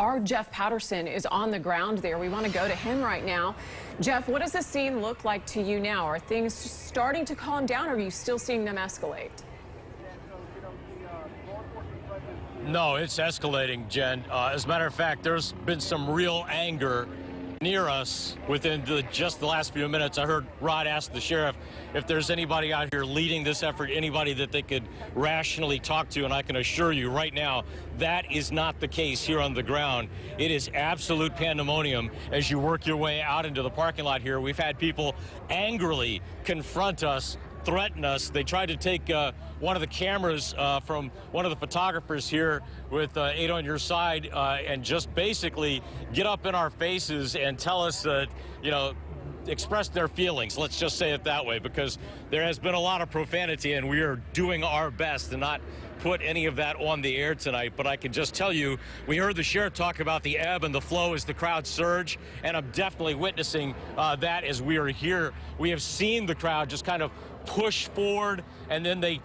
Our Jeff Patterson is on the ground there. We want to go to him right now. Jeff, what does the scene look like to you now? Are things starting to calm down, or are you still seeing them escalate? No, it's escalating, Jen. As a matter of fact, there's been some real anger near us within just the last few minutes. I heard Rod ask the sheriff if there's anybody out here leading this effort, anybody that they could rationally talk to, and I can assure you right now that is not the case here on the ground. It is absolute pandemonium as you work your way out into the parking lot here. We've had people angrily confront us, threaten us. They tried to take one of the cameras from one of the photographers here with 8 on your side and just basically get up in our faces and tell us that, express their feelings. Let's just say it that way, because there has been a lot of profanity and we are doing our best to not put any of that on the air tonight. But I can just tell you, we heard the sheriff talk about the ebb and the flow as the crowd surge, and I'm definitely witnessing that as we are here. We have seen the crowd just kind of push forward, and then they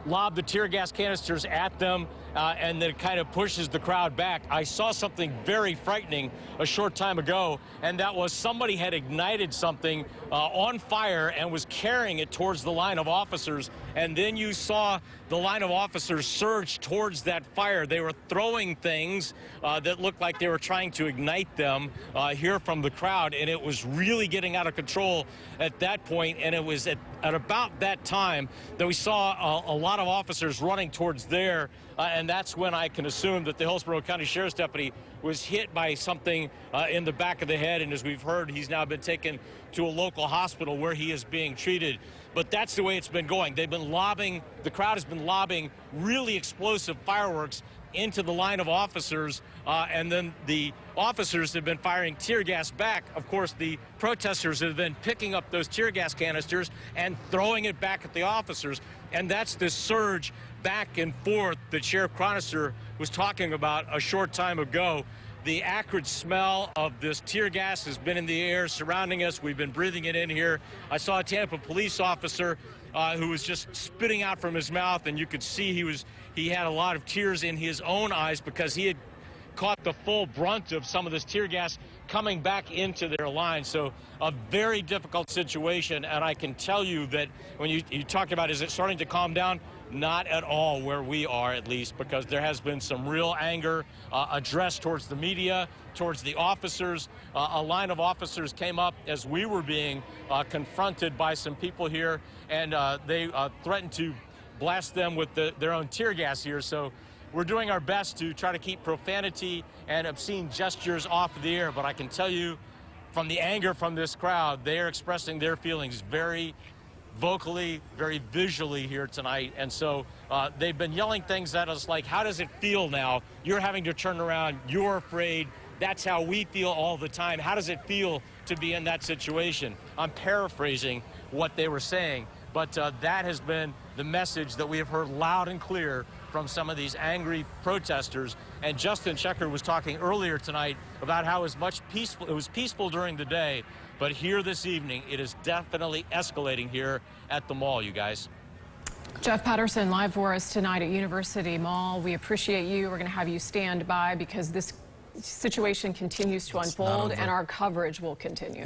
lob the tear gas canisters at them, and then it kind of pushes the crowd back. I saw something very frightening a short time ago, and that was somebody had ignited something on fire and was carrying it towards the line of officers, and then you saw the line of officers surge towards that fire. They were throwing things that looked like they were trying to ignite them here from the crowd, and it was really getting out of control at that point. And it was at about that time that we saw a lot of officers running towards there, and that's when I can assume that the Hillsborough County Sheriff's deputy was hit by something in the back of the head, and as we've heard, he's now been taken to a local hospital where he is being treated. But that's the way it's been going. They've been lobbing, the crowd has been lobbing really explosive fireworks into the line of officers, and then the officers have been firing tear gas back. Of course, the protesters have been picking up those tear gas canisters and throwing it back at the officers. And that's the surge back and forth that Sheriff Chronister was talking about a short time ago. The acrid smell of this tear gas has been in the air surrounding us. We've been breathing it in here. I saw a Tampa police officer who was just spitting out from his mouth, and you could see he had a lot of tears in his own eyes because he had caught the full brunt of some of this tear gas coming back into their line. So a very difficult situation, and I can tell you that when you talk about is it starting to calm down, not at all where we are, at least, because there has been some real anger addressed towards the media, towards the officers. A line of officers came up as we were being confronted by some people here, and they threatened to blast them with their own tear gas here. So we're doing our best to try to keep profanity and obscene gestures off of the air, but I can tell you from the anger from this crowd, they are expressing their feelings very vocally, very visually here tonight. And so they've been yelling things at us like, how does it feel now? You're having to turn around. You're afraid. That's how we feel all the time. How does it feel to be in that situation? I'm paraphrasing what they were saying, but that has been the message that we have heard loud and clear from some of these angry protesters. And Justin Checker was talking earlier tonight about how it was peaceful during the day, but here this evening, it is definitely escalating here at the mall, you guys. Jeff Patterson live for us tonight at University Mall. We appreciate you. We're going to have you stand by because this situation continues to unfold and our coverage will continue.